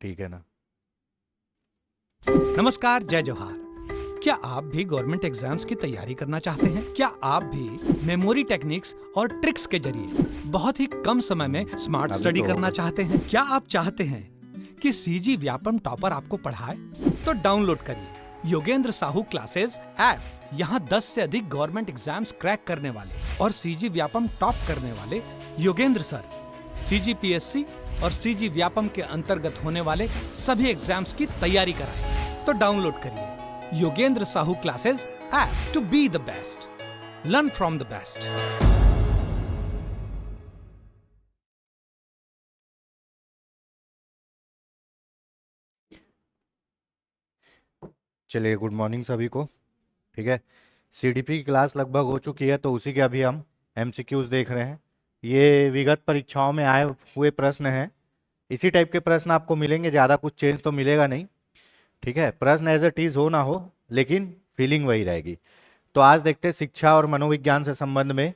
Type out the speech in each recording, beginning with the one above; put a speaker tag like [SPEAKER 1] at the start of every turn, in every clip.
[SPEAKER 1] ठीक है ना।
[SPEAKER 2] नमस्कार, जय जोहार। क्या आप भी गवर्नमेंट एग्जाम्स की तैयारी करना चाहते हैं? क्या आप भी मेमोरी टेक्निक्स और ट्रिक्स के जरिए बहुत ही कम समय में स्मार्ट
[SPEAKER 1] अभी
[SPEAKER 2] स्टडी
[SPEAKER 1] तो
[SPEAKER 2] करना
[SPEAKER 1] होगा।
[SPEAKER 2] चाहते हैं? क्या आप चाहते हैं कि सीजी व्यापम टॉपर आपको पढ़ाए? तो डाउनलोड करिए योगेंद्र साहू क्लासेस ऐप। यहाँ 10 से अधिक गवर्नमेंट एग्जाम्स क्रैक करने वाले और सीजी व्यापम टॉप करने वाले योगेंद्र सर सीजीपीएससी और सीजी व्यापम के अंतर्गत होने वाले सभी एग्जाम्स की तैयारी कराएं। तो डाउनलोड करिए Yogendra Sahu classes app to be the best, learn from the best.
[SPEAKER 1] चलिए, गुड मॉर्निंग सभी को। ठीक है, सीडीपी की क्लास लगभग हो चुकी है, तो उसी के अभी हम एमसीक्यूज देख रहे हैं। ये विगत परीक्षाओं में आए हुए प्रश्न हैं। इसी टाइप के प्रश्न आपको मिलेंगे, ज़्यादा कुछ चेंज तो मिलेगा नहीं। ठीक है, प्रश्न एज इट इज हो ना हो, लेकिन फीलिंग वही रहेगी। तो आज देखते हैं शिक्षा और मनोविज्ञान से संबंध में।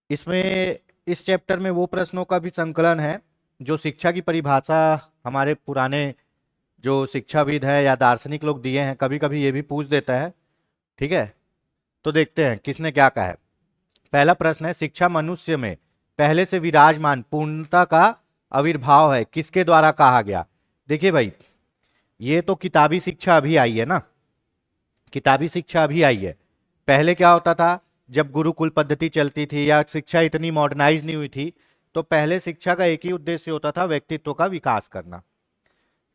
[SPEAKER 1] इसमें इस चैप्टर में वो प्रश्नों का भी संकलन है जो शिक्षा की परिभाषा हमारे पुराने जो शिक्षाविद है या दार्शनिक लोग दिए हैं, कभी कभी ये भी पूछ देता है। ठीक है, तो देखते हैं किसने क्या कहा है। पहला प्रश्न है, शिक्षा मनुष्य में पहले से विराजमान पूर्णता का आविर्भाव है, किसके द्वारा कहा गया? देखिए भाई, ये तो किताबी शिक्षा अभी आई है ना, किताबी शिक्षा अभी आई है। पहले क्या होता था, जब गुरुकुल पद्धति चलती थी या शिक्षा इतनी मॉडर्नाइज नहीं हुई थी, तो पहले शिक्षा का एक ही उद्देश्य होता था, व्यक्तित्व का विकास करना।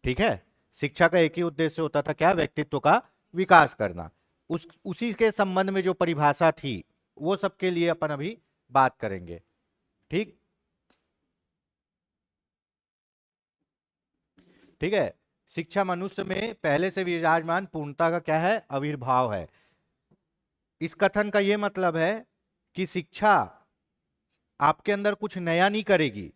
[SPEAKER 1] ठीक है, शिक्षा का एक ही उद्देश्य होता था, क्या? व्यक्तित्व का विकास करना। उसी के संबंध में जो परिभाषा थी वो सबके लिए अपन अभी बात करेंगे। ठीक ठीक है, शिक्षा मनुष्य में पहले से विराजमान पूर्णता का क्या है? आविर्भाव है। इस कथन का यह मतलब है कि शिक्षा आपके अंदर कुछ नया नहीं करेगी,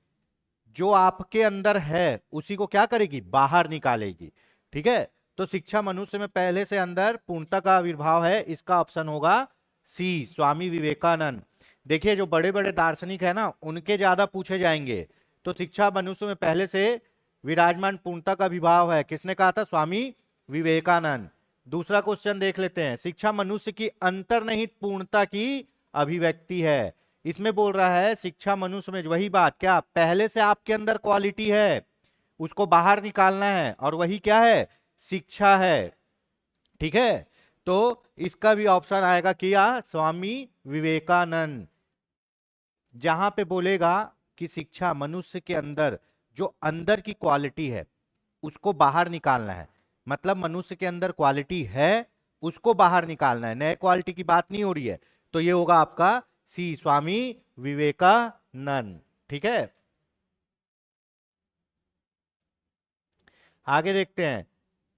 [SPEAKER 1] जो आपके अंदर है उसी को क्या करेगी? बाहर निकालेगी। ठीक है, तो शिक्षा मनुष्य में पहले से अंदर पूर्णता का आविर्भाव है, इसका ऑप्शन होगा सी, स्वामी विवेकानंद। देखिए, जो बड़े बड़े दार्शनिक है ना, उनके ज्यादा पूछे जाएंगे। तो शिक्षा मनुष्य में पहले से विराजमान पूर्णता का विभाव है, किसने कहा था? स्वामी विवेकानंद। दूसरा क्वेश्चन देख लेते हैं, शिक्षा मनुष्य की अंतर्निहित पूर्णता की अभिव्यक्ति है। इसमें बोल रहा है शिक्षा मनुष्य में वही बात, क्या पहले से आपके अंदर क्वालिटी है, उसको बाहर निकालना है, और वही क्या है? शिक्षा है। ठीक है, तो इसका भी ऑप्शन आएगा क्या? स्वामी विवेकानंद। जहां पे बोलेगा कि शिक्षा मनुष्य के अंदर जो अंदर की क्वालिटी है उसको बाहर निकालना है, मतलब मनुष्य के अंदर क्वालिटी है, उसको बाहर निकालना है, नए क्वालिटी की बात नहीं हो रही है। तो ये होगा आपका सी, स्वामी विवेकानंद। ठीक है, आगे देखते हैं।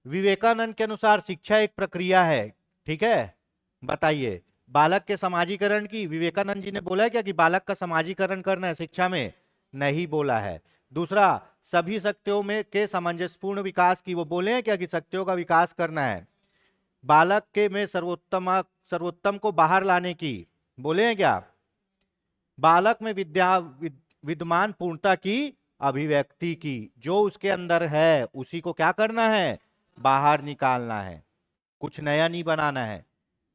[SPEAKER 1] विवेकानंद के अनुसार शिक्षा एक प्रक्रिया है। ठीक है, बताइए, बालक के समाजीकरण की विवेकानंद जी ने बोला है क्या कि बालक का समाजीकरण करना है शिक्षा में? नहीं बोला है। दूसरा, सभी शक्तियों में के सामंजस्यपूर्ण विकास की वो बोले हैं क्या कि शक्तियों का विकास करना है? बालक के में सर्वोत्तम को बाहर लाने की बोले हैं क्या? बालक में विद्यमान पूर्णता की अभिव्यक्ति की, जो उसके अंदर है उसी को क्या करना है? बाहर निकालना है, कुछ नया नहीं बनाना है।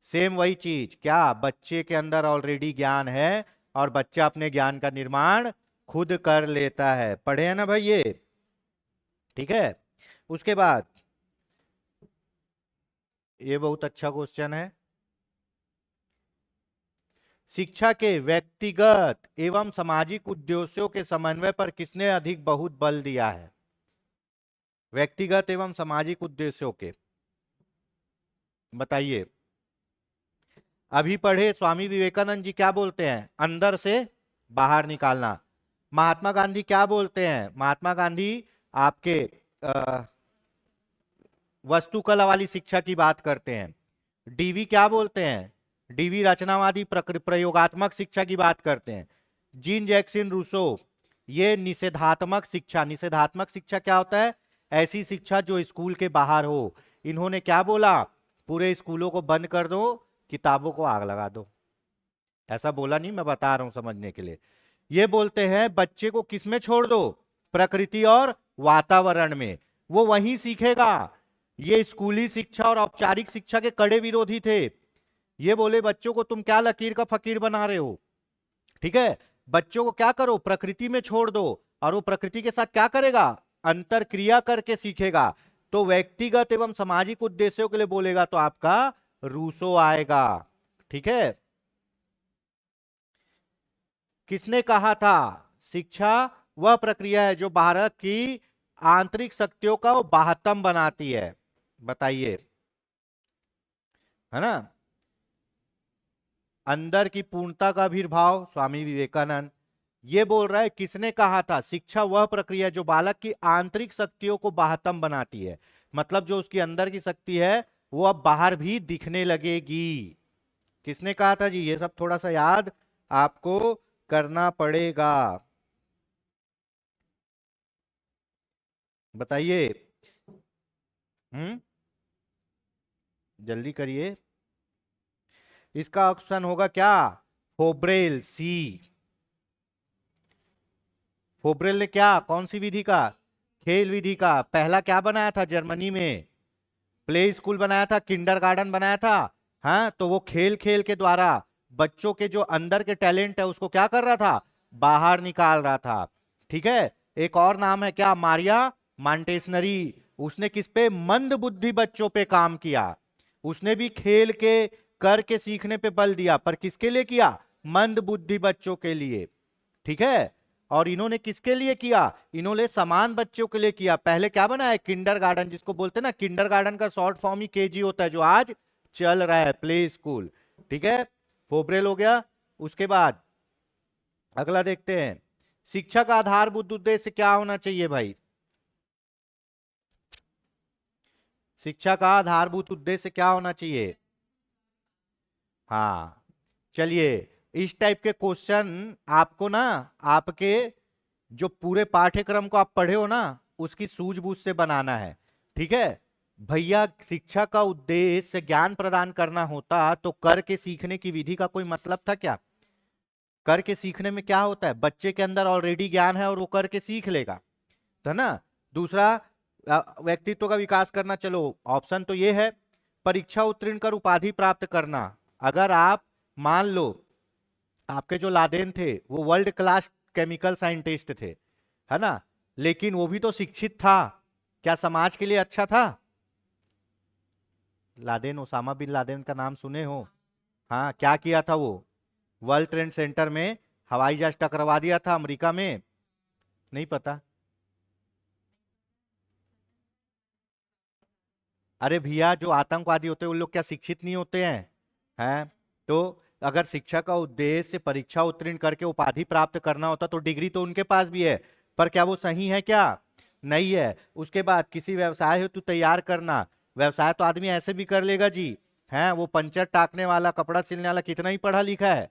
[SPEAKER 1] सेम वही चीज, क्या बच्चे के अंदर ऑलरेडी ज्ञान है और बच्चा अपने ज्ञान का निर्माण खुद कर लेता है। पढ़े हैं ना भाई ये? ठीक है, उसके बाद ये बहुत अच्छा क्वेश्चन है, शिक्षा के व्यक्तिगत एवं सामाजिक उद्देश्यों के समन्वय पर किसने अधिक बहुत बल दिया है? व्यक्तिगत एवं सामाजिक उद्देश्यों के, बताइए। अभी पढ़े स्वामी विवेकानंद जी क्या बोलते हैं? अंदर से बाहर निकालना। महात्मा गांधी क्या बोलते हैं? महात्मा गांधी आपके वस्तुकला वाली शिक्षा की बात करते हैं। डीवी क्या बोलते हैं? डीवी रचनावादी प्रयोगात्मक शिक्षा की बात करते हैं। जीन जैक्सन रूसो ये निषेधात्मक शिक्षा, निषेधात्मक शिक्षा क्या होता है? ऐसी शिक्षा जो स्कूल के बाहर हो। इन्होंने क्या बोला? पूरे स्कूलों को बंद कर दो, किताबों को आग लगा दो। ऐसा बोला नहीं, मैं बता रहा हूं समझने के लिए। ये बोलते हैं बच्चे को किसमें छोड़ दो? प्रकृति और वातावरण में। वो वहीं सीखेगा। ये स्कूली शिक्षा और औपचारिक शिक्षा के कड़े विरोधी थे। ये बोले बच्चों को तुम क्या लकीर का फकीर बना रहे हो, ठीक है, बच्चों को क्या करो, प्रकृति में छोड़ दो, और वो प्रकृति के साथ क्या करेगा, अंतर क्रिया करके सीखेगा। तो व्यक्तिगत एवं सामाजिक उद्देश्यों के लिए बोलेगा तो आपका रूसो आएगा। ठीक है, किसने कहा था शिक्षा वह प्रक्रिया है जो बाहर की आंतरिक शक्तियों का वो बाहतम बनाती है, बताइए, है ना। अंदर की पूर्णता का आविर्भाव स्वामी विवेकानंद। ये बोल रहा है किसने कहा था, शिक्षा वह प्रक्रिया जो बालक की आंतरिक शक्तियों को बाहतम बनाती है, मतलब जो उसकी अंदर की शक्ति है वो अब बाहर भी दिखने लगेगी। किसने कहा था जी, ये सब थोड़ा सा याद आपको करना पड़ेगा, बताइए। जल्दी करिए, इसका ऑप्शन होगा क्या, फोब्रेल, सी। फोब्रेल ने क्या, कौन सी विधि का, खेल विधि का पहला क्या बनाया था जर्मनी में, प्ले स्कूल बनाया था, किंडरगार्टन बनाया था। हाँ, तो वो खेल खेल के द्वारा बच्चों के जो अंदर के टैलेंट है उसको क्या कर रहा था, बाहर निकाल रहा था। ठीक है, एक और नाम है क्या, मारिया मांटेसनरी। उसने किस पे, मंद बुद्धि बच्चों पे काम किया। उसने भी खेल के करके सीखने पे बल दिया, पर किसके लिए किया, मंद बुद्धि बच्चों के लिए। ठीक है, और इन्होंने किसके लिए किया, इन्होंने समान बच्चों के लिए किया। पहले क्या बनाया, किंडरगार्टन, जिसको बोलते हैं ना, किंडरगार्टन का शॉर्ट फॉर्म ही केजी होता है, जो आज चल रहा है प्ले स्कूल। ठीक है, फोब्रेल हो गया। उसके बाद अगला देखते हैं, शिक्षा का आधारभूत उद्देश्य क्या होना चाहिए भाई, शिक्षा का आधारभूत उद्देश्य क्या होना चाहिए। हाँ, चलिए, इस टाइप के क्वेश्चन आपको ना, आपके जो पूरे पाठ्यक्रम को आप पढ़े हो ना, उसकी सूझबूझ से बनाना है। ठीक है भैया, शिक्षा का उद्देश्य ज्ञान प्रदान करना होता तो करके सीखने की विधि का कोई मतलब था क्या। करके सीखने में क्या होता है, बच्चे के अंदर ऑलरेडी ज्ञान है और वो करके सीख लेगा, है ना। दूसरा, व्यक्तित्व का विकास करना, चलो ऑप्शन तो ये है, परीक्षा उत्तीर्ण कर उपाधि प्राप्त करना। अगर आप मान लो आपके जो लादेन थे वो वर्ल्ड क्लास केमिकल साइंटिस्ट थे, है ना, लेकिन वो भी तो शिक्षित था, क्या समाज के लिए अच्छा था। लादेन, ओसामा बिन लादेन का नाम सुने हो। हाँ, क्या किया था वो, वर्ल्ड ट्रेड सेंटर में हवाई जहाज टकरवा दिया था अमेरिका में, नहीं पता। अरे भैया, जो आतंकवादी होते हैं उन लोग क्या शिक्षित नहीं होते हैं तो अगर शिक्षा का उद्देश्य परीक्षा उत्तीर्ण करके उपाधि प्राप्त करना होता तो डिग्री तो उनके पास भी है, पर क्या वो सही है, क्या नहीं है। उसके बाद किसी व्यवसाय हेतु तैयार करना, व्यवसाय तो आदमी ऐसे भी कर लेगा जी, है वो पंचर टाकने वाला, कपड़ा सिलने वाला कितना ही पढ़ा लिखा है,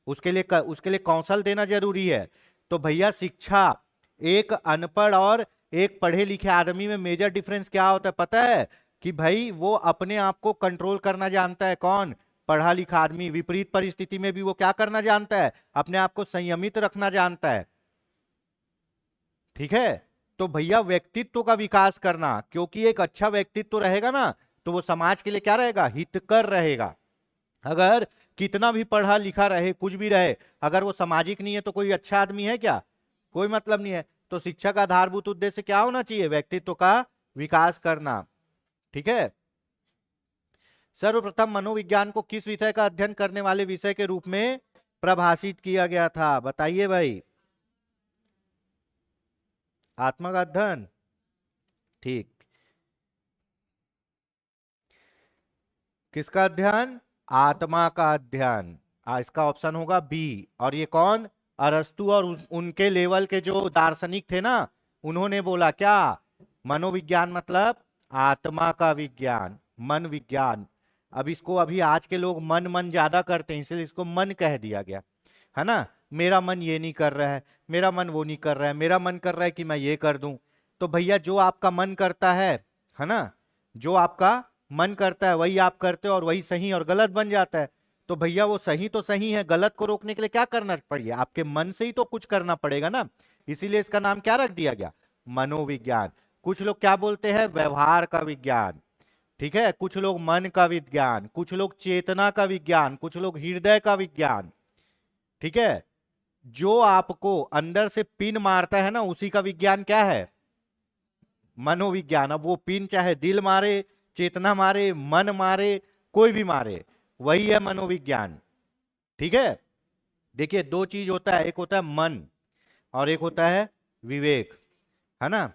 [SPEAKER 1] उसके लिए कौशल देना जरूरी है। तो भैया शिक्षा, एक अनपढ़ और एक पढ़े लिखे आदमी में मेजर डिफरेंस क्या होता है पता है, कि भाई वो अपने आप को कंट्रोल करना जानता है, कौन, पढ़ा लिखा आदमी। विपरीत परिस्थिति में भी वो क्या करना जानता है, अपने आप को संयमित रखना जानता है। ठीक है, तो भैया व्यक्तित्व का विकास करना, क्योंकि एक अच्छा व्यक्तित्व रहेगा ना तो वो समाज के लिए क्या रहेगा, हितकर रहेगा। अगर कितना भी पढ़ा लिखा रहे, कुछ भी रहे, अगर वो सामाजिक नहीं है तो कोई अच्छा आदमी है क्या, कोई मतलब नहीं है। तो शिक्षा का आधारभूत उद्देश्य क्या होना चाहिए, व्यक्तित्व का विकास करना। ठीक है, सर्वप्रथम मनोविज्ञान को किस विषय का अध्ययन करने वाले विषय के रूप में प्रभाषित किया गया था, बताइए भाई। आत्मा का अध्ययन, ठीक। किसका अध्ययन, आत्मा का अध्ययन। इसका ऑप्शन होगा बी। और ये कौन, अरस्तु और उनके लेवल के जो दार्शनिक थे ना, उन्होंने बोला क्या, मनोविज्ञान मतलब आत्मा का विज्ञान, मन विज्ञान। अब इसको अभी आज के लोग मन मन ज्यादा करते हैं, इसलिए इसको मन कह दिया गया, है ना। मेरा मन ये नहीं कर रहा है, मेरा मन वो नहीं कर रहा है, मेरा मन कर रहा है कि मैं ये कर दूं। तो भैया जो आपका मन करता है ना, जो आपका मन करता है वही आप करते हो और वही सही और गलत बन जाता है। तो भैया वो सही तो सही है, गलत को रोकने के लिए क्या करना पड़ेगा, आपके मन से ही तो कुछ करना पड़ेगा ना। इसीलिए इसका नाम क्या रख दिया गया, मनोविज्ञान। कुछ लोग क्या बोलते हैं, व्यवहार का विज्ञान, ठीक है, कुछ लोग मन का विज्ञान, कुछ लोग चेतना का विज्ञान, कुछ लोग हृदय का विज्ञान, ठीक है। जो आपको अंदर से पिन मारता है ना, उसी का विज्ञान क्या है, मनोविज्ञान। अब वो पिन चाहे दिल मारे, चेतना मारे, मन मारे, कोई भी मारे, वही है मनोविज्ञान, ठीक है। देखिए दो चीज होता है, एक होता है मन और एक होता है विवेक, है ना।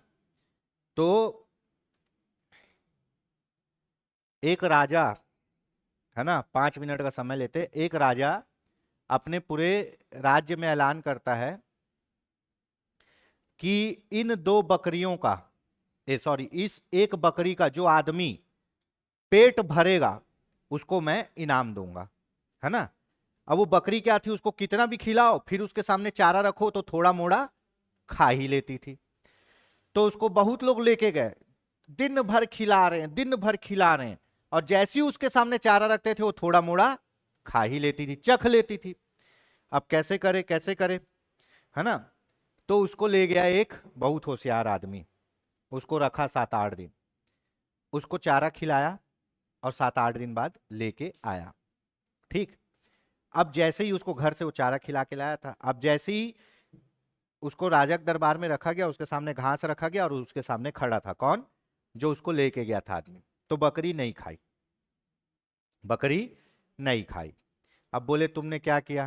[SPEAKER 1] तो एक राजा, है ना, 5 मिनट का समय लेते, एक राजा अपने पूरे राज्य में ऐलान करता है कि इन दो बकरियों का, सॉरी, इस एक बकरी का जो आदमी पेट भरेगा उसको मैं इनाम दूंगा, है ना। अब वो बकरी क्या थी, उसको कितना भी खिलाओ, फिर उसके सामने चारा रखो तो थोड़ा मोड़ा खा ही लेती थी। तो उसको बहुत लोग लेके गए, दिन भर खिला रहे हैं, दिन भर खिला रहे हैं, और जैसे ही उसके सामने चारा रखते थे वो थोड़ा मोड़ा खा ही लेती थी, चख लेती थी। अब कैसे करे, कैसे करे, है ना। तो उसको ले गया एक बहुत होशियार आदमी, उसको रखा 7-8 दिन, उसको चारा खिलाया और 7-8 दिन बाद लेके आया, ठीक। अब जैसे ही उसको घर से वो चारा खिला के लाया था, अब जैसे ही उसको राजा के दरबार में रखा गया, उसके सामने घास रखा गया और उसके सामने खड़ा था कौन, जो उसको लेके गया था आदमी। तो बकरी नहीं खाई, बकरी नहीं खाई। अब बोले तुमने क्या किया,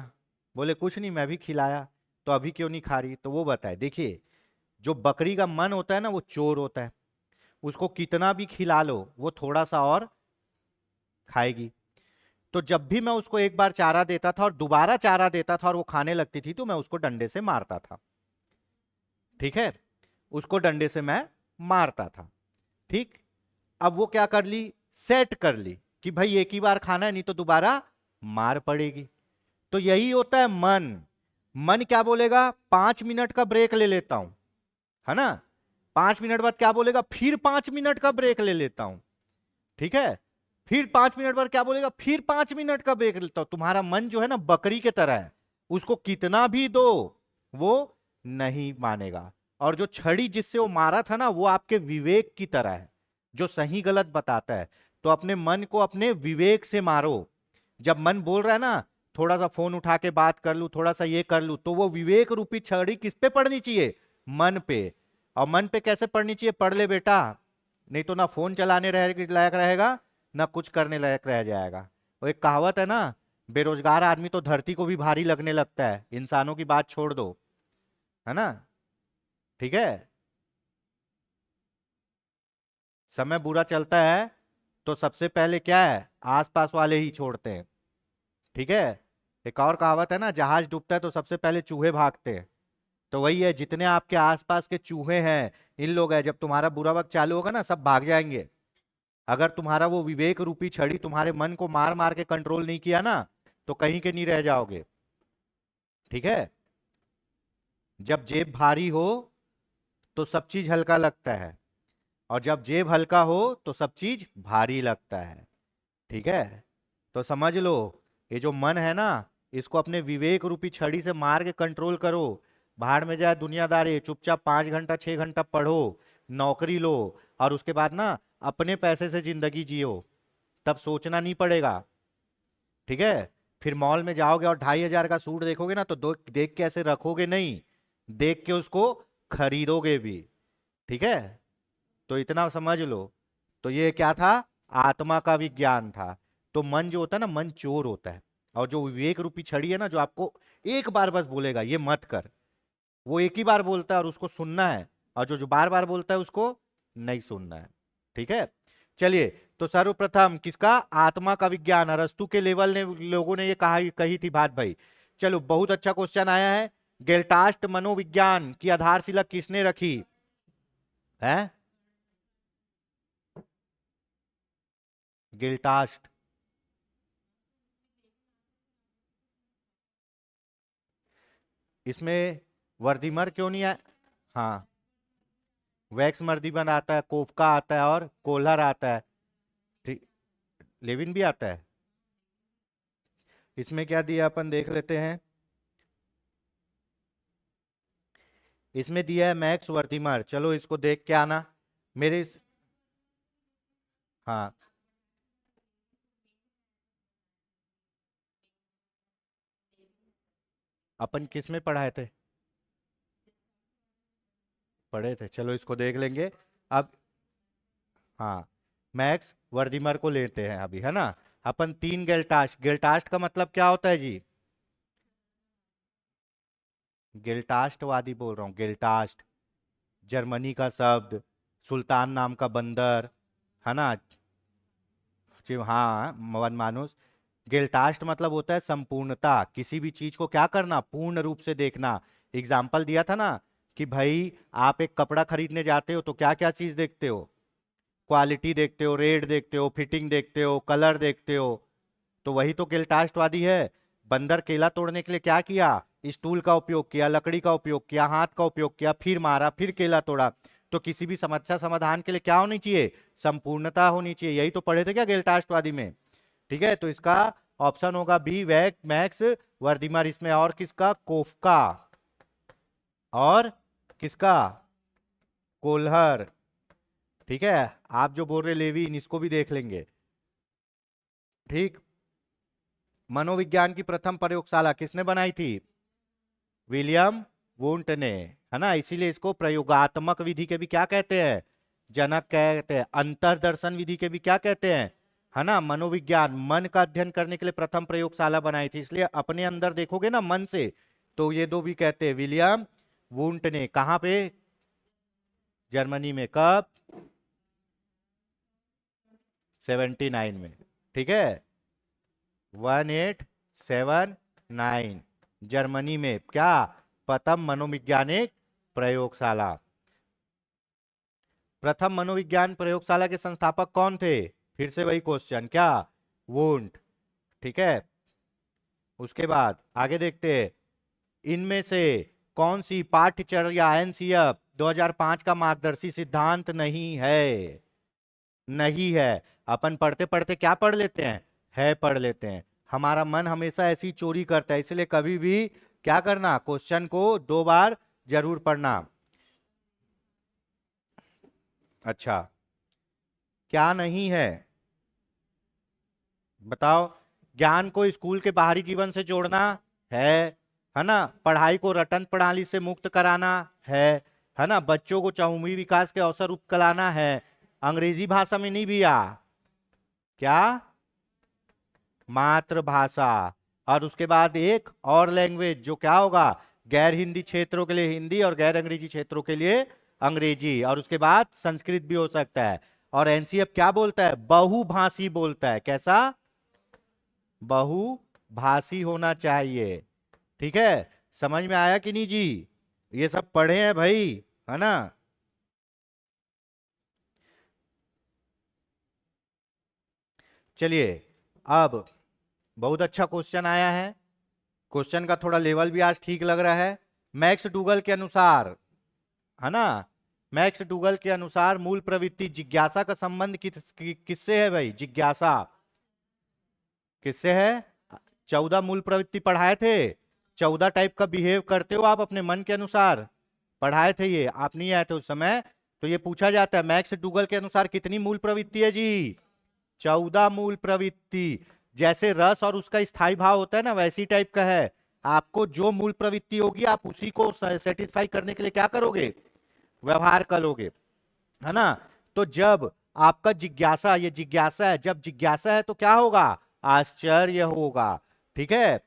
[SPEAKER 1] बोले कुछ नहीं, मैं भी खिलाया, तो अभी क्यों नहीं खा रही। तो वो बताए, देखिए जो बकरी का मन होता है ना, वो चोर होता है, उसको कितना भी खिला लो वो थोड़ा सा और खाएगी। तो जब भी मैं उसको एक बार चारा देता था और दोबारा चारा देता था और वो खाने लगती थी, तो मैं उसको डंडे से मारता था, ठीक है, उसको डंडे से मैं मारता था, ठीक। अब वो क्या कर ली, सेट कर ली कि भाई एक ही बार खाना है, नहीं तो दोबारा मार पड़ेगी। तो यही होता है मन। मन क्या बोलेगा, 5 मिनट का ब्रेक ले लेता हूं, है ना, 5 मिनट बाद क्या बोलेगा, फिर 5 मिनट का ब्रेक ले लेता हूं, ठीक है, फिर 5 मिनट बाद क्या बोलेगा, फिर 5 मिनट का ब्रेक लेता हूं। तुम्हारा मन जो है ना बकरी के तरह है, उसको कितना भी दो वो नहीं मानेगा। और जो छड़ी जिससे वो मारा था ना, वो आपके विवेक की तरह है, जो सही गलत बताता है। तो अपने मन को अपने विवेक से मारो। जब मन बोल रहा है ना, थोड़ा सा फोन उठा के बात कर लूं, थोड़ा सा ये कर लूं, तो वो विवेक रूपी छड़ी किस पे पड़नी चाहिए, मन पे। और मन पे कैसे पड़नी चाहिए, पढ़ ले बेटा, नहीं तो ना फोन चलाने लायक रहेगा, ना कुछ करने लायक रह जाएगा। वो एक कहावत है ना, बेरोजगार आदमी तो धरती को भी भारी लगने लगता है, इंसानों की बात छोड़ दो, है ना, ठीक है। समय बुरा चलता है तो सबसे पहले क्या है, आसपास वाले ही छोड़ते हैं, ठीक है। एक और कहावत है ना, जहाज डूबता है तो सबसे पहले चूहे भागते हैं। तो वही है, जितने आपके आसपास के चूहे हैं, इन लोग हैं, जब तुम्हारा बुरा वक्त चालू होगा ना, सब भाग जाएंगे। अगर तुम्हारा वो विवेक रूपी छड़ी तुम्हारे मन को मार मार के कंट्रोल नहीं किया ना, तो कहीं के नहीं रह जाओगे, ठीक है। जब जेब भारी हो तो सब चीज हल्का लगता है, और जब जेब हल्का हो तो सब चीज भारी लगता है, ठीक है। तो समझ लो, ये जो मन है ना, इसको अपने विवेक रूपी छड़ी से मार के कंट्रोल करो। भाड़ में जाए दुनियादारी, चुपचाप 5 घंटा 6 घंटा पढ़ो, नौकरी लो, और उसके बाद ना अपने पैसे से जिंदगी जियो, तब सोचना नहीं पड़ेगा, ठीक है। फिर मॉल में जाओगे और 2,500 का सूट देखोगे ना, तो देख के ऐसे रखोगे नहीं, देख के उसको खरीदोगे भी, ठीक है। तो इतना समझ लो। तो ये क्या था, आत्मा का विज्ञान था। तो मन जो होता है ना, मन चोर होता है, और जो विवेक रूपी छड़ी है ना, जो आपको एक बार बस बोलेगा ये मत कर, वो एक ही बार बोलता है और उसको सुनना है, और जो जो बार बार बोलता है उसको नहीं सुनना है, ठीक है। चलिए, तो सर्वप्रथम किसका, आत्मा का विज्ञान, अरस्तु के लेवल ने लोगों ने ये कही थी बात भाई। चलो, बहुत अच्छा क्वेश्चन आया है। गेल्टास्ट मनोविज्ञान की आधारशिला किसने रखी है, गेल्टास्ट। इसमें वर्दीमर क्यों नहीं है, हाँ, वैक्स मर्दीबन आता है, कोफका आता है और कोल्हर आता है, ठीक, लेविन भी आता है। इसमें क्या दिया अपन देख लेते हैं। इसमें दिया है मैक्स वर्दीमर, चलो इसको देख के आना। मेरे हाँ, अपन किस में पढ़ाए थे? पढ़े थे, चलो इसको देख लेंगे अब। हाँ, मैक्स वर्दिमर को लेते हैं अभी, है ना। अपन तीन गेल्टास्ट, गेल्टास्ट का मतलब क्या होता है जी? गेल्टास्टवादी बोल रहा हूँ, गेल्टास्ट जर्मनी का शब्द, सुल्तान नाम का बंदर, है ना। जी हाँ, वन मानुस। गेल्टास्ट मतलब होता है संपूर्णता, किसी भी चीज को क्या करना, पूर्ण रूप से देखना। एग्जाम्पल दिया था ना कि भाई आप एक कपड़ा खरीदने जाते हो तो क्या क्या चीज देखते हो? क्वालिटी देखते हो, रेट देखते हो, फिटिंग देखते हो, कलर देखते हो। तो वही तो गेल्टास्टवादी है। बंदर केला तोड़ने के लिए क्या किया? स्टूल का उपयोग किया, लकड़ी का उपयोग किया, हाथ का उपयोग किया, फिर मारा, फिर केला तोड़ा। तो किसी भी समस्या समाधान के लिए क्या होनी चाहिए? संपूर्णता होनी चाहिए। यही तो पढ़े थे क्या गेल्टास्टवादी में? ठीक है, तो इसका ऑप्शन होगा बी, वैक मैक्स वर्दिमर। इसमें और किसका? कोफका और किसका? कोल्हर। ठीक है, आप जो बोल रहे लेविन, इसको भी देख लेंगे। ठीक। मनोविज्ञान की प्रथम प्रयोगशाला किसने बनाई थी? विलियम वुंट ने, है ना। इसीलिए इसको प्रयोगात्मक विधि के भी क्या कहते हैं? जनक कहते हैं। अंतर्दर्शन विधि के भी क्या कहते हैं? है ना। मनोविज्ञान, मन का अध्ययन करने के लिए प्रथम प्रयोगशाला बनाई थी, इसलिए अपने अंदर देखोगे ना मन से, तो ये दो भी कहते हैं। विलियम वुंट ने कहां पे? जर्मनी में। कब? 79 में। ठीक है, 1879 जर्मनी में क्या? प्रथम मनोवैज्ञानिक प्रयोगशाला। प्रथम मनोविज्ञान प्रयोगशाला के संस्थापक कौन थे? फिर से वही क्वेश्चन, क्या? वुंट। ठीक है, उसके बाद आगे देखते हैं। इनमें से कौन सी पाठ्यचर्या एनसीएफ 2005 का मार्गदर्शी सिद्धांत नहीं है? नहीं है। अपन पढ़ते पढ़ते क्या पढ़ लेते हैं? है पढ़ लेते हैं। हमारा मन हमेशा ऐसी चोरी करता है, इसलिए कभी भी क्या करना, क्वेश्चन को दो बार जरूर पढ़ना। अच्छा, क्या नहीं है बताओ? ज्ञान को स्कूल के बाहरी जीवन से जोड़ना है ना। पढ़ाई को रटन प्रणाली से मुक्त कराना है ना। बच्चों को चहुमुखी विकास के अवसर उपकलाना है। अंग्रेजी भाषा में नहीं भैया, क्या? मातृभाषा। और उसके बाद एक और लैंग्वेज जो क्या होगा, गैर हिंदी क्षेत्रों के लिए हिंदी और गैर अंग्रेजी क्षेत्रों के लिए अंग्रेजी। और उसके बाद संस्कृत भी हो सकता है। और एनसीएफ क्या बोलता है? बहुभाषी बोलता है। कैसा? बहुभाषी होना चाहिए। ठीक है, समझ में आया कि नहीं जी? ये सब पढ़े हैं भाई, है ना। चलिए, अब बहुत अच्छा क्वेश्चन आया है। क्वेश्चन का थोड़ा लेवल भी आज ठीक लग रहा है। मैक्स डूगल के अनुसार, है ना, मैक्स डूगल के अनुसार मूल प्रवृत्ति जिज्ञासा का संबंध किससे है भाई? जिज्ञासा किससे है? 14 मूल प्रवृत्ति पढ़ाए थे। 14 टाइप का बिहेव करते हो आप अपने मन के अनुसार, पढ़ाए थे ये। आप नहीं आए थे उस समय, तो ये पूछा जाता है मैक्स डूगल के अनुसार कितनी मूल प्रवृत्ति है जी? 14 मूल प्रवृत्ति। जैसे रस और उसका स्थायी भाव होता है ना, वैसी टाइप का है। आपको जो मूल प्रवृत्ति होगी आप उसी को सेटिस्फाई करने के लिए क्या करोगे? व्यवहार करोगे, है ना। तो जब आपका जिज्ञासा, ये जिज्ञासा है, जब जिज्ञासा है तो क्या होगा? आश्चर्य होगा। ठीक है,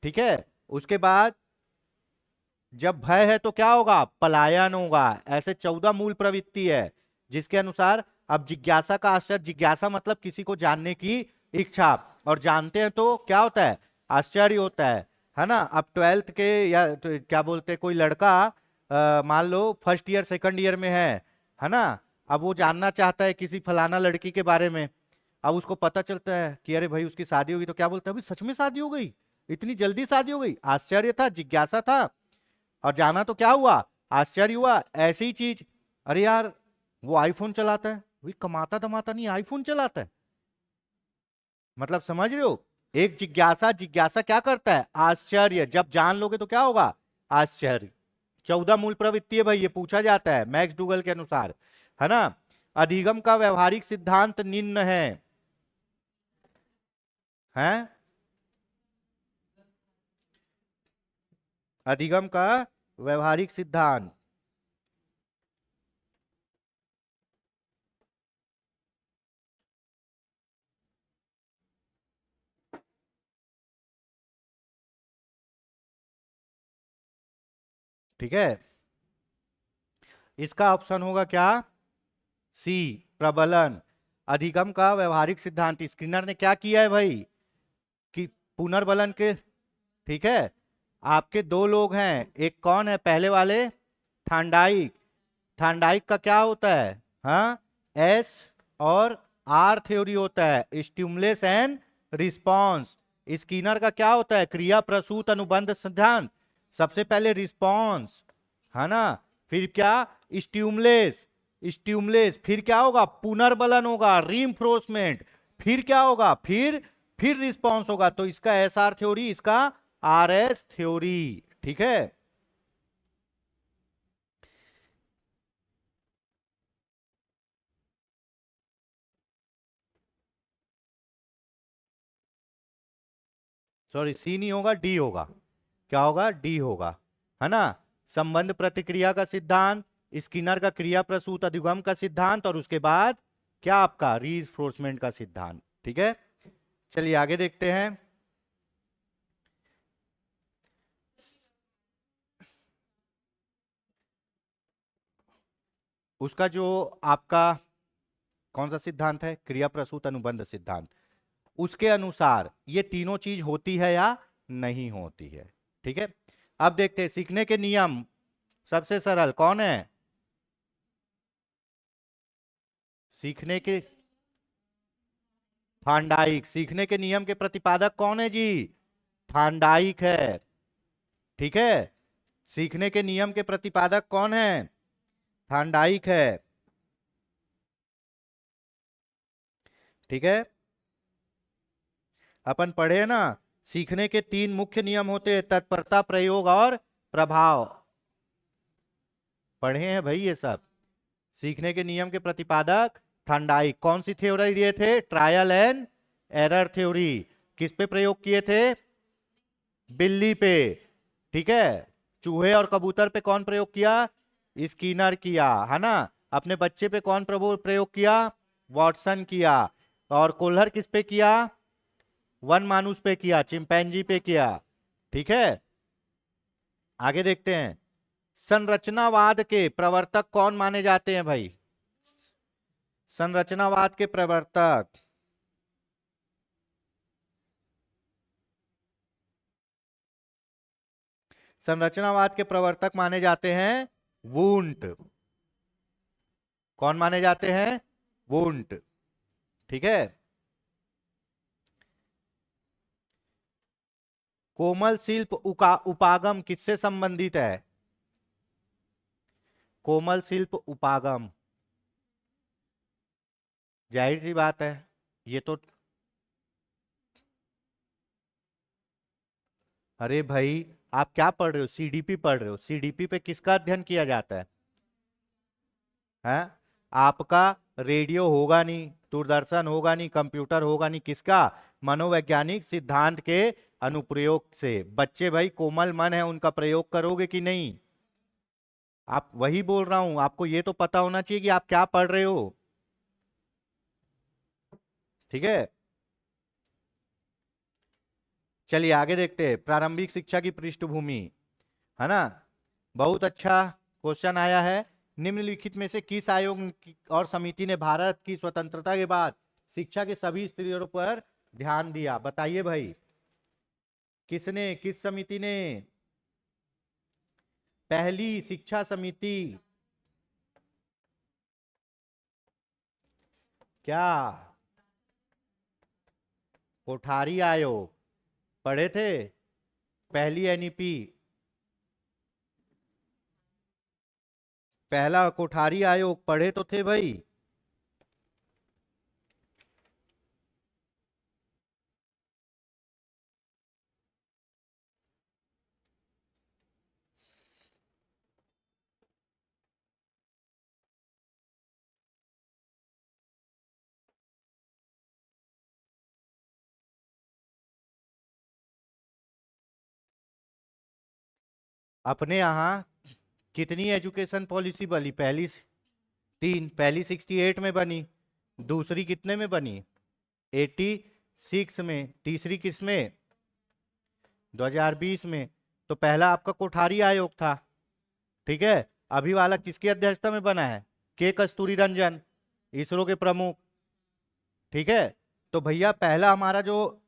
[SPEAKER 1] ठीक है। उसके बाद जब भय है तो क्या होगा? पलायन होगा। ऐसे 14 मूल प्रवृत्ति है जिसके अनुसार, अब जिज्ञासा का आश्चर्य, जिज्ञासा मतलब किसी को जानने की इच्छा, और जानते हैं तो क्या होता है? आश्चर्य होता है ना। अब 12th के या तो क्या बोलते हैं, कोई लड़का मान लो फर्स्ट ईयर सेकंड ईयर में है ना। अब वो जानना चाहता है किसी फलाना लड़की के बारे में। अब उसको पता चलता है कि अरे भाई उसकी शादी होगी, तो क्या बोलता है? अभी सच में शादी हो गई? इतनी जल्दी शादी हो गई? आश्चर्य था, जिज्ञासा था, और जाना तो क्या हुआ? आश्चर्य हुआ। ऐसी ही चीज, अरे यार वो आईफोन चलाता है, वही कमाता धमाता नहीं, आईफोन चलाता है। मतलब समझ रहे हो? एक जिज्ञासा, जिज्ञासा क्या करता है? आश्चर्य। जब जान लोगे तो क्या होगा? आश्चर्य। 14 मूल प्रवृत्ति है भाई, ये पूछा जाता है मैक्स डूगल के अनुसार, है ना। अधिगम का व्यवहारिक सिद्धांत निम्न है। हैं? अधिगम का व्यवहारिक सिद्धांत। ठीक है, इसका ऑप्शन होगा क्या? सी, प्रबलन। अधिगम का व्यवहारिक सिद्धांत स्किनर ने क्या किया है भाई कि पुनर्बलन के, ठीक है, आपके दो लोग हैं, एक कौन है पहले वाले? थांडाइक। थांडाइक का क्या होता है? हाँ, एस और आर थ्योरी होता है, स्टिमुलस एंड रिस्पॉन्स। स्किनर का क्या होता है? क्रिया प्रसूत अनुबंध सिद्धांत। सबसे पहले रिस्पॉन्स, है ना, फिर क्या? स्टिमुलस। स्टिमुलस फिर क्या होगा? पुनर्बलन होगा, रीइंफोर्समेंट। फिर क्या होगा? फिर रिस्पॉन्स होगा। तो इसका एस आर थ्योरी, इसका आर एस थ्योरी। ठीक है, सॉरी सी नहीं होगा, डी होगा। क्या होगा? डी होगा, है ना। संबंध प्रतिक्रिया का सिद्धांत, स्किनर का क्रिया प्रसूत अधिगम का सिद्धांत, और उसके बाद क्या आपका? रीइंफोर्समेंट का सिद्धांत। ठीक है, चलिए आगे देखते हैं। उसका जो आपका कौन सा सिद्धांत है? क्रिया प्रसूत अनुबंध सिद्धांत। उसके अनुसार ये तीनों चीज होती है या नहीं होती है। ठीक है, अब देखते हैं सीखने के नियम। सबसे सरल कौन है? सीखने के थांडाइक। सीखने के नियम के प्रतिपादक कौन है जी? थांडाइक है। ठीक है, सीखने के नियम के प्रतिपादक कौन है? थांडाइक है। ठीक है, अपन पढ़े ना, सीखने के तीन मुख्य नियम होते हैं, तत्परता, प्रयोग और प्रभाव। पढ़े हैं भाई ये सब। सीखने के नियम के प्रतिपादक थांडाइक। कौन सी थ्योरी दिए थे? Trial and error theory. किस पे प्रयोग किए थे? बिल्ली पे। ठीक है, चूहे और कबूतर पे कौन प्रयोग किया? स्किनर किया, है ना। अपने बच्चे पे कौन प्रयोग किया? वॉटसन किया। और कोल्हर किस पे किया? वन मानुस पे किया, चिंपैंजी पे किया। ठीक है, आगे देखते हैं। संरचनावाद के प्रवर्तक कौन माने जाते हैं भाई? संरचनावाद के प्रवर्तक, संरचनावाद के प्रवर्तक माने जाते हैं वुंट। कौन माने जाते हैं? वुंट। ठीक है, कोमल शिल्प उपागम किससे संबंधित है? कोमल शिल्प उपागम, जाहिर सी बात है ये तो। अरे भाई, आप क्या पढ़ रहे हो? सीडीपी पढ़ रहे हो। सीडीपी पे किसका अध्ययन किया जाता है? हैं? आपका रेडियो होगा नहीं, दूरदर्शन होगा नहीं, कंप्यूटर होगा नहीं, किसका? मनोवैज्ञानिक सिद्धांत के अनुप्रयोग से। बच्चे भाई कोमल मन है, उनका प्रयोग करोगे कि नहीं? आप वही बोल रहा हूं, आपको ये तो पता होना चाहिए कि आप क्या पढ़ रहे हो। ठीक है, चलिए आगे देखते हैं। प्रारंभिक शिक्षा की पृष्ठभूमि, है ना। बहुत अच्छा क्वेश्चन आया है। निम्नलिखित में से किस आयोग और समिति ने भारत की स्वतंत्रता के बाद शिक्षा के सभी स्तरों पर ध्यान दिया? बताइए भाई, किसने, किस समिति ने? पहली शिक्षा समिति। क्या? कोठारी आयोग। पढ़े थे पहली एनईपी? पहला कोठारी आयोग पढ़े तो थे भाई। अपने यहाँ कितनी एजुकेशन पॉलिसी बनी? पहली 68 में बनी, दूसरी कितने में बनी? 86 में, तीसरी किस में? 2020 में। तो पहला आपका कोठारी आयोग था, ठीक है। अभी वाला किसकी अध्यक्षता में बना है? के कस्तूरी रंजन, इसरो के प्रमुख, ठीक है। तो भैया पहला हमारा जो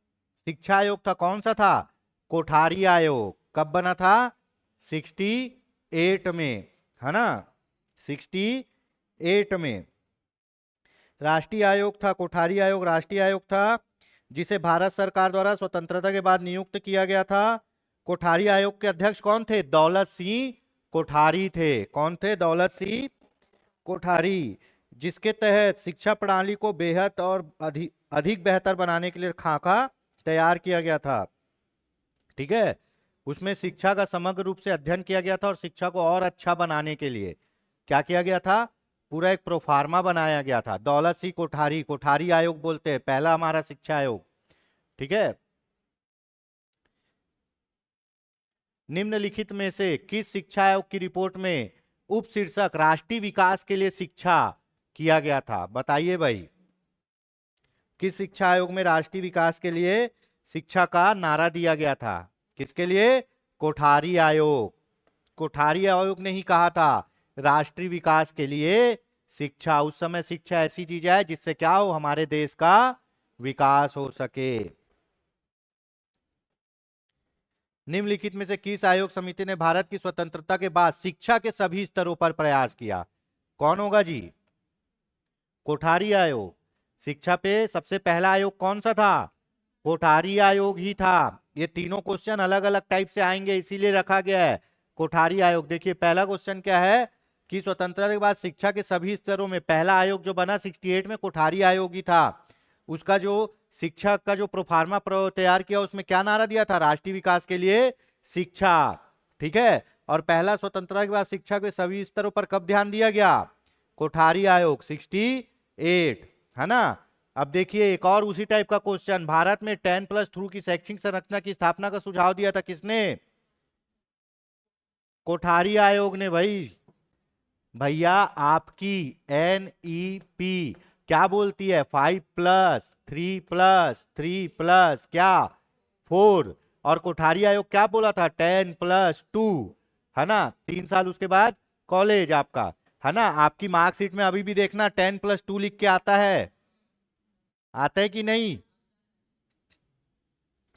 [SPEAKER 1] शिक्षा आयोग था कौन सा था? कोठारी आयोग। कब बना था? 68 में, है ना, 68 में। राष्ट्रीय आयोग था, कोठारी आयोग राष्ट्रीय आयोग था, जिसे भारत सरकार द्वारा स्वतंत्रता के बाद नियुक्त किया गया था। कोठारी आयोग के अध्यक्ष कौन थे? दौलत सिंह कोठारी थे। कौन थे? दौलत सिंह कोठारी, जिसके तहत शिक्षा प्रणाली को बेहद और अधिक बेहतर बनाने के लिए खाका तैयार किया गया था, ठीक है। उसमें शिक्षा का समग्र रूप से अध्ययन किया गया था और शिक्षा को और अच्छा बनाने के लिए क्या किया गया था? पूरा एक प्रोफार्मा बनाया गया था। दौलत सिंह कोठारी, कोठारी आयोग बोलते हैं, पहला हमारा शिक्षा आयोग, ठीक है। निम्नलिखित में से किस शिक्षा आयोग की रिपोर्ट में उप शीर्षक राष्ट्रीय विकास के लिए शिक्षा किया गया था? बताइए भाई, किस शिक्षा आयोग में राष्ट्रीय विकास के लिए शिक्षा का नारा दिया गया था? किसके लिए? कोठारी आयोग। कोठारी आयोग ने ही कहा था राष्ट्रीय विकास के लिए शिक्षा। उस समय शिक्षा ऐसी चीज है जिससे क्या हो? हमारे देश का विकास हो सके। निम्नलिखित में से किस आयोग समिति ने भारत की स्वतंत्रता के बाद शिक्षा के सभी स्तरों पर प्रयास किया? कौन होगा जी? कोठारी आयोग। शिक्षा पे सबसे पहला आयोग कौन सा था? कोठारी आयोग ही था। ये तीनों क्वेश्चन अलग अलग टाइप से आएंगे, इसीलिए रखा गया है कोठारी आयोग। देखिए पहला क्वेश्चन क्या है कि स्वतंत्रता के बाद शिक्षा के सभी स्तरों में पहला आयोग जो बना 68 में, कोठारी आयोग ही था। उसका जो शिक्षा का जो प्रोफार्मा तैयार किया उसमें क्या नारा दिया था? राष्ट्रीय विकास के लिए शिक्षा, ठीक है। और पहला स्वतंत्रता के बाद शिक्षा के सभी स्तरों पर कब ध्यान दिया गया? कोठारी आयोग 68, है ना। अब देखिए एक और उसी टाइप का क्वेश्चन, भारत में 10+2 की शैक्षिक संरचना की स्थापना का सुझाव दिया था किसने? कोठारी आयोग ने भाई। भैया आपकी NEP क्या बोलती है? 5+3+3+ क्या? 4। और कोठारी आयोग क्या बोला था? 10+2, है ना। 3 साल उसके बाद कॉलेज आपका, है ना। आपकी मार्कशीट में अभी भी देखना 10+2 लिख के आता है, आता है कि नहीं?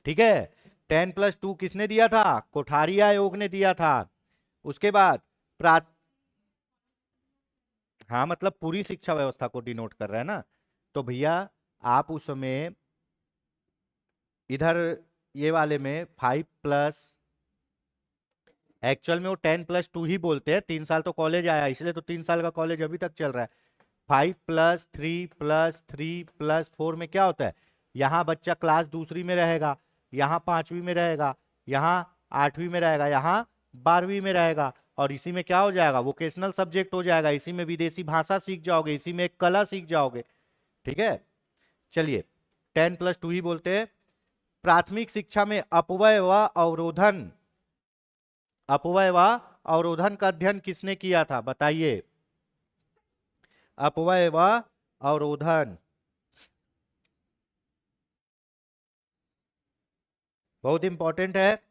[SPEAKER 1] ठीक है, 10+2 किसने दिया था? कोठारी आयोग ने दिया था। उसके बाद हाँ मतलब पूरी शिक्षा व्यवस्था को डिनोट कर रहा है ना। तो भैया आप उसमें इधर ये वाले में 5+, एक्चुअल में वो 10+2 ही बोलते हैं। 3 साल तो कॉलेज आया, इसलिए तो 3 साल का कॉलेज अभी तक चल रहा है। 5+3+3+4 में क्या होता है? यहाँ बच्चा क्लास दूसरी में रहेगा, यहाँ 5वीं में रहेगा, यहाँ 8वीं में रहेगा, यहाँ 12वीं में रहेगा। और इसी में क्या हो जाएगा? वोकेशनल सब्जेक्ट हो जाएगा, इसी में विदेशी भाषा सीख जाओगे, इसी में एक कला सीख जाओगे, ठीक है। चलिए 10+2 ही बोलते हैं। प्राथमिक शिक्षा में अपव्यय व अवरोधन का अध्ययन किसने किया था? बताइए। अपव्यय व अवरोधन बहुत इंपॉर्टेंट है।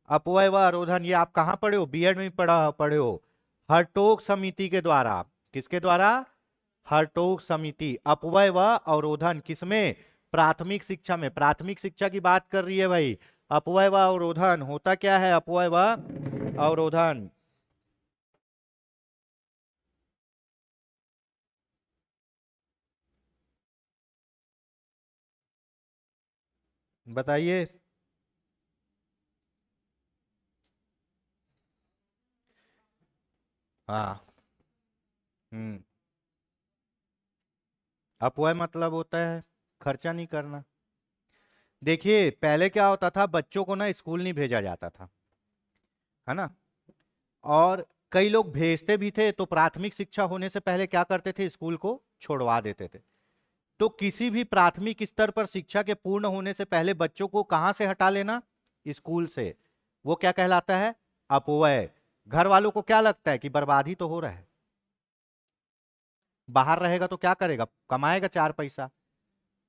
[SPEAKER 1] अपव्यय व अवरोधन ये आप कहां पढ़े हो? बीएड में पढ़े हो। हरटोग समिति के द्वारा। किसके द्वारा? हरटोग समिति। अपव्यय व अवरोधन किसमें? प्राथमिक शिक्षा में। प्राथमिक शिक्षा की बात कर रही है भाई। अपव्यय व अवरोधन होता क्या है? अपव्यय व अवरोधन बताइए। हाँ। अपव्यय मतलब होता है खर्चा नहीं करना। देखिए पहले क्या होता था, बच्चों को ना स्कूल नहीं भेजा जाता था, है ना। और कई लोग भेजते भी थे तो प्राथमिक शिक्षा होने से पहले क्या करते थे? स्कूल को छोड़वा देते थे। तो किसी भी प्राथमिक स्तर पर शिक्षा के पूर्ण होने से पहले बच्चों को कहां से हटा लेना? स्कूल से। वो क्या कहलाता है? अपव्यय। घर वालों को क्या लगता है कि बर्बाद ही तो हो रहा है, बाहर रहेगा तो क्या करेगा, कमाएगा 4 पैसा,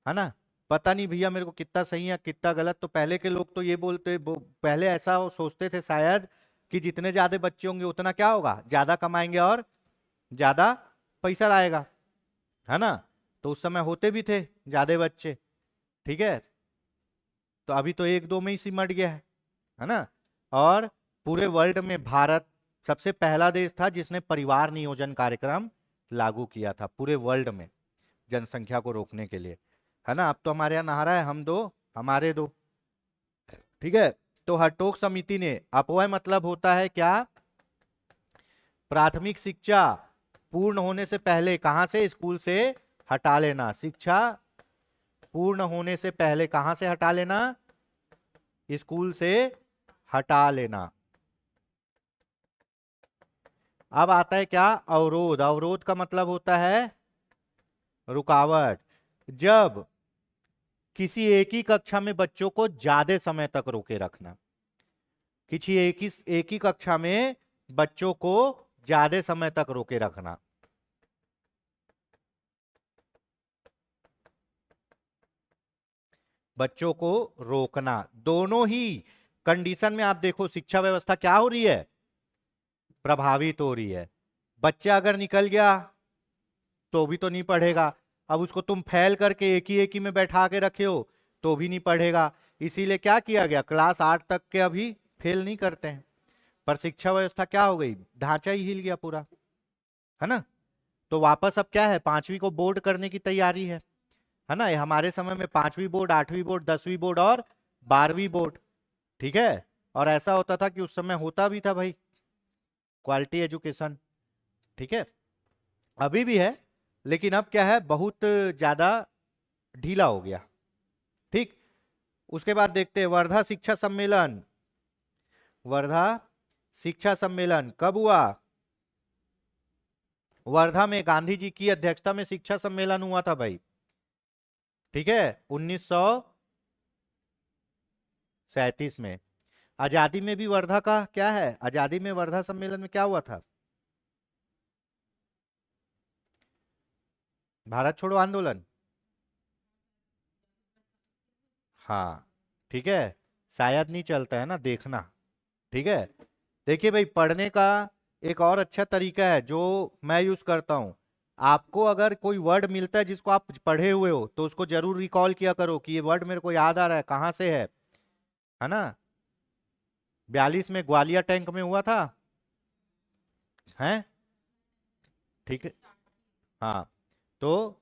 [SPEAKER 1] है ना। पता नहीं भैया मेरे को कितना सही है कितना गलत। तो पहले के लोग तो ये पहले ऐसा वो सोचते थे शायद कि जितने ज्यादा बच्चे होंगे उतना क्या होगा, ज्यादा कमाएंगे और ज्यादा पैसा आएगा, है ना। तो उस समय होते भी थे ज्यादा बच्चे, ठीक है। तो अभी तो 1-2 में ही सिमट गया है ना। और पूरे वर्ल्ड में भारत सबसे पहला देश था जिसने परिवार नियोजन कार्यक्रम लागू किया था पूरे वर्ल्ड में जनसंख्या को रोकने के लिए, है ना। अब तो हमारे यहाँ नहा रहा है, हम 2 हमारे 2, ठीक है। तो हटोग समिति ने, अपव्यय मतलब होता है क्या, प्राथमिक शिक्षा पूर्ण होने से पहले कहां से, स्कूल से हटा लेना। शिक्षा पूर्ण होने से पहले कहां से हटा लेना, स्कूल से हटा लेना। अब आता है क्या, अवरोध। अवरोध का मतलब होता है रुकावट। जब किसी एक ही कक्षा में बच्चों को ज्यादा समय तक रोके रखना, किसी एक ही कक्षा में बच्चों को ज्यादा समय तक रोके रखना। बच्चों को रोकना, दोनों ही कंडीशन में आप देखो शिक्षा व्यवस्था क्या हो रही है, प्रभावित हो रही है। बच्चा अगर निकल गया तो भी तो नहीं पढ़ेगा, अब उसको तुम फैल करके एक ही में बैठा के रखे हो तो भी नहीं पढ़ेगा। इसीलिए क्या किया गया, क्लास 8 तक के अभी फेल नहीं करते हैं। पर शिक्षा व्यवस्था क्या हो गई, ढांचा ही हिल गया पूरा, है ना। तो वापस अब क्या है, 5वीं को बोर्ड करने की तैयारी है ना। ये हमारे समय में 5वीं बोर्ड, 8वीं बोर्ड, 10वीं बोर्ड और 12वीं बोर्ड, ठीक है। और ऐसा होता था कि उस समय होता भी था भाई क्वालिटी एजुकेशन, ठीक है। अभी भी है लेकिन अब क्या है, बहुत ज्यादा ढीला हो गया, ठीक। उसके बाद देखते हैं वर्धा शिक्षा सम्मेलन। वर्धा शिक्षा सम्मेलन कब हुआ, वर्धा में गांधी जी की अध्यक्षता में शिक्षा सम्मेलन हुआ था भाई, ठीक है, 1937 में। आजादी में भी वर्धा का क्या है, आजादी में वर्धा सम्मेलन में क्या हुआ था, भारत छोड़ो आंदोलन, हाँ, ठीक है। शायद नहीं चलता है ना, देखना, ठीक है। देखिए भाई, पढ़ने का एक और अच्छा तरीका है जो मैं यूज करता हूं। आपको अगर कोई वर्ड मिलता है जिसको आप पढ़े हुए हो तो उसको जरूर रिकॉल किया करो कि ये वर्ड मेरे को याद आ रहा है, कहां से है ना। 42 में ग्वालियर टैंक में हुआ था, हैं, ठीक है, हाँ। तो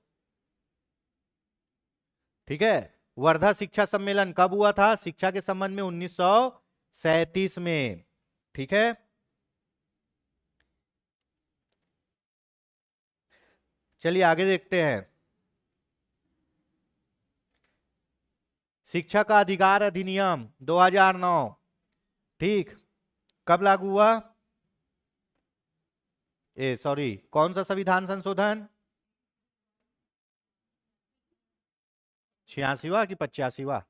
[SPEAKER 1] ठीक है, वर्धा शिक्षा सम्मेलन कब हुआ था, शिक्षा के संबंध में 1937 में, ठीक है। चलिए आगे देखते हैं। शिक्षा का अधिकार अधिनियम 2009, ठीक, कब लागू हुआ, सॉरी कौन सा संविधान संशोधन, 86वां कि 85वां,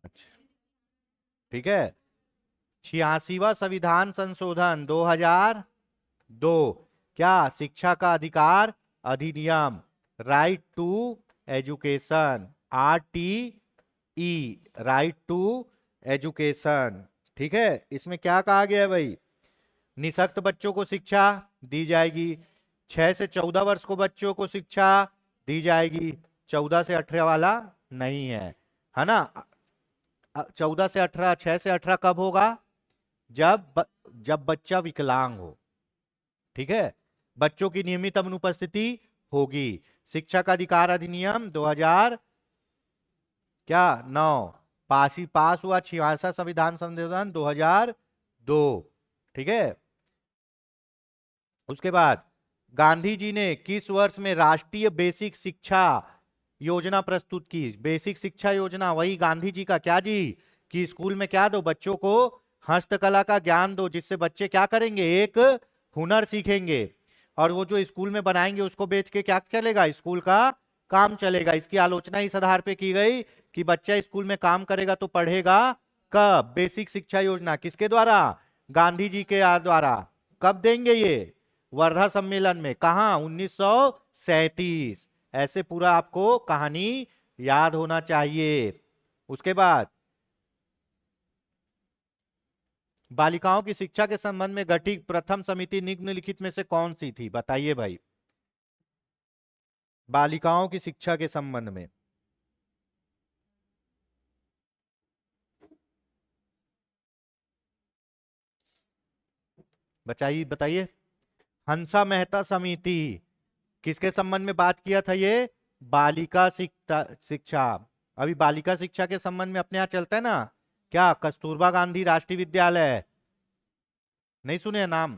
[SPEAKER 1] अच्छा, ठीक है, 86वां संविधान संशोधन 2002। क्या, शिक्षा का अधिकार अधिनियम, right to education, RTE, right to education, ठीक है। इसमें क्या कहा गया है भाई, निःशक्त बच्चों को शिक्षा दी जाएगी, 6 से 14 वर्ष को बच्चों को शिक्षा दी जाएगी, 14 से 18 वाला नहीं है ना। 14 से 18, 6 से 18 कब होगा, जब बच्चा विकलांग हो, ठीक है, बच्चों की नियमित अनुपस्थिति होगी। शिक्षा का अधिकार अधिनियम 2000 क्या 9 पास हुआ, 86वां संविधान संशोधन 2002, ठीक है। उसके बाद गांधी जी ने किस वर्ष में राष्ट्रीय बेसिक शिक्षा योजना प्रस्तुत की, बेसिक शिक्षा योजना, वही गांधी जी का क्या जी, कि स्कूल में क्या दो, बच्चों को हस्तकला का ज्ञान दो जिससे बच्चे क्या करेंगे, एक हुनर सीखेंगे और वो जो स्कूल में बनाएंगे उसको बेच के क्या चलेगा, स्कूल का काम चलेगा। इसकी आलोचना इस आधार पे की गई कि बच्चा स्कूल में काम करेगा तो पढ़ेगा कब? बेसिक शिक्षा योजना किसके द्वारा? गांधी जी के द्वारा। कब देंगे ये? वर्धा सम्मेलन में। कहा? 1937। ऐसे पूरा आपको कहानी याद होना चाहिए। उसके बाद बालिकाओं की शिक्षा के संबंध में गठित प्रथम समिति निम्नलिखित में से कौन सी थी? बताइए भाई। बालिकाओं की शिक्षा के संबंध में बताइए बताइए। हंसा मेहता समिति। किसके संबंध में बात किया था ये? बालिका शिक्षा। अभी बालिका शिक्षा के संबंध में अपने यहाँ चलता है ना क्या? कस्तूरबा गांधी राष्ट्रीय विद्यालय, नहीं सुने नाम?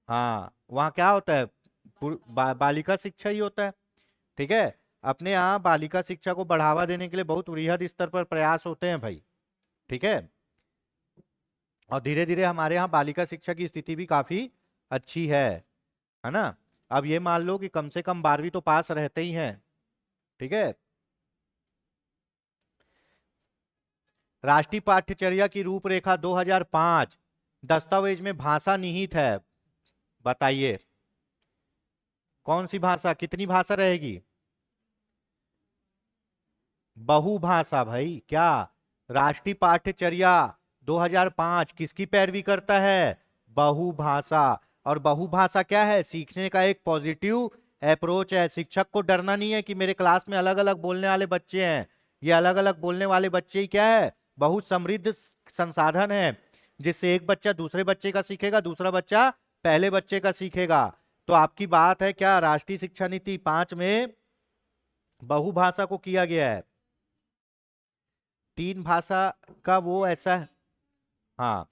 [SPEAKER 1] हाँ, वहाँ क्या होता है? बालिका शिक्षा ही होता है। ठीक है, अपने यहाँ बालिका शिक्षा को बढ़ावा देने के लिए बहुत वृहद स्तर पर प्रयास होते हैं भाई। ठीक है, और धीरे धीरे हमारे यहाँ बालिका शिक्षा की स्थिति भी काफी अच्छी है ना? अब ये मान लो कि कम से कम 12वीं तो पास रहते ही हैं। ठीक है, राष्ट्रीय पाठ्यचर्या की रूपरेखा 2005 दस्तावेज में भाषा निहित है। बताइए कौन सी भाषा? कितनी भाषा रहेगी? बहुभाषा भाई। क्या? राष्ट्रीय पाठ्यचर्या 2005 किसकी पैरवी करता है? बहुभाषा। और बहुभाषा क्या है? सीखने का एक पॉजिटिव अप्रोच है। शिक्षक को डरना नहीं है कि मेरे क्लास में अलग अलग बोलने वाले बच्चे हैं। ये अलग अलग बोलने वाले बच्चे ही क्या है? बहुत समृद्ध संसाधन है, जिससे एक बच्चा दूसरे बच्चे का सीखेगा, दूसरा बच्चा पहले बच्चे का सीखेगा। तो आपकी बात है क्या? राष्ट्रीय शिक्षा नीति 5 में बहुभाषा को किया गया है। 3 भाषा का वो ऐसा है। हाँ,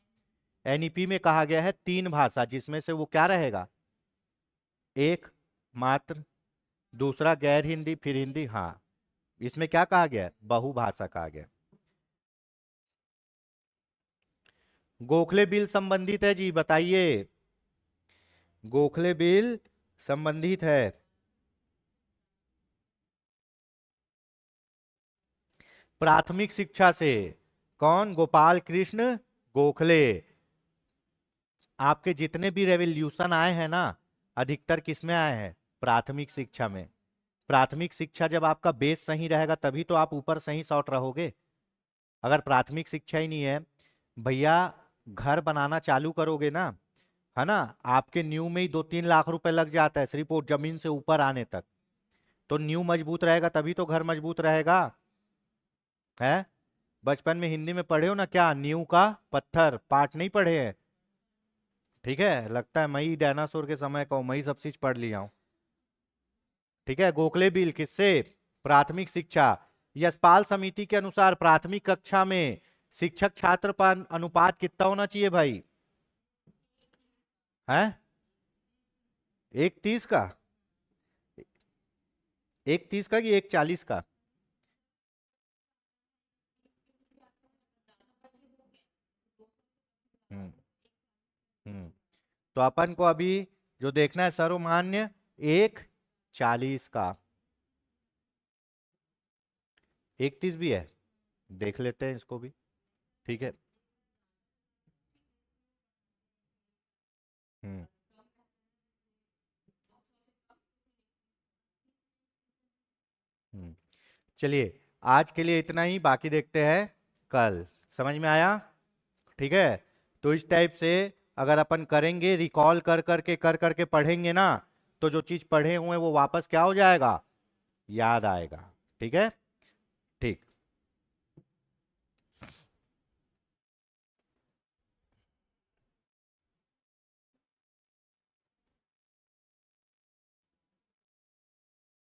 [SPEAKER 1] एनईपी में कहा गया है 3 भाषा, जिसमें से वो क्या रहेगा? एक मात्र, दूसरा गैर हिंदी, फिर हिंदी। हाँ, इसमें क्या कहा गया है? बहुभाषा कहा गया। गोखले बिल संबंधित है जी, बताइए। गोखले बिल संबंधित है। प्राथमिक शिक्षा से। कौन? गोपाल कृष्ण गोखले। आपके जितने भी रेवोल्यूशन आए हैं ना, अधिकतर किस में आए हैं? प्राथमिक शिक्षा में। प्राथमिक शिक्षा जब आपका बेस सही रहेगा तभी तो आप ऊपर सही सॉट रहोगे। अगर प्राथमिक शिक्षा ही नहीं है भैया, घर बनाना चालू करोगे ना, है ना, आपके न्यू में ही 2-3 लाख रुपए लग जाता है सिर्फ वो जमीन से ऊपर आने तक। तो न्यू मजबूत रहेगा तभी तो घर मजबूत रहेगा। है? बचपन में हिंदी में पढ़े हो ना क्या? नींव का पत्थर पाठ नहीं पढ़े हैं? ठीक है, लगता है मैं ही डायनासोर के समय का हूं, मैं ही सब चीज पढ़ लिया हूं। ठीक है, गोखले बिल किससे? प्राथमिक शिक्षा। यशपाल समिति के अनुसार प्राथमिक कक्षा में शिक्षक छात्र पर अनुपात कितना होना चाहिए भाई? है 1:30 का? 1:30 का कि 1:40 का? हम्म हम्म तो अपन को अभी जो देखना है सर्वमान्य 1:40 का। 1:30 भी है, देख लेते हैं इसको भी। ठीक है। हम्म हम्म चलिए, आज के लिए इतना ही, बाकी देखते हैं कल। समझ में आया? ठीक है, तो इस टाइप से अगर अपन करेंगे, रिकॉल कर करके पढ़ेंगे ना, तो जो चीज पढ़े हुए वो वापस क्या हो जाएगा? याद आएगा। ठीक है, ठीक।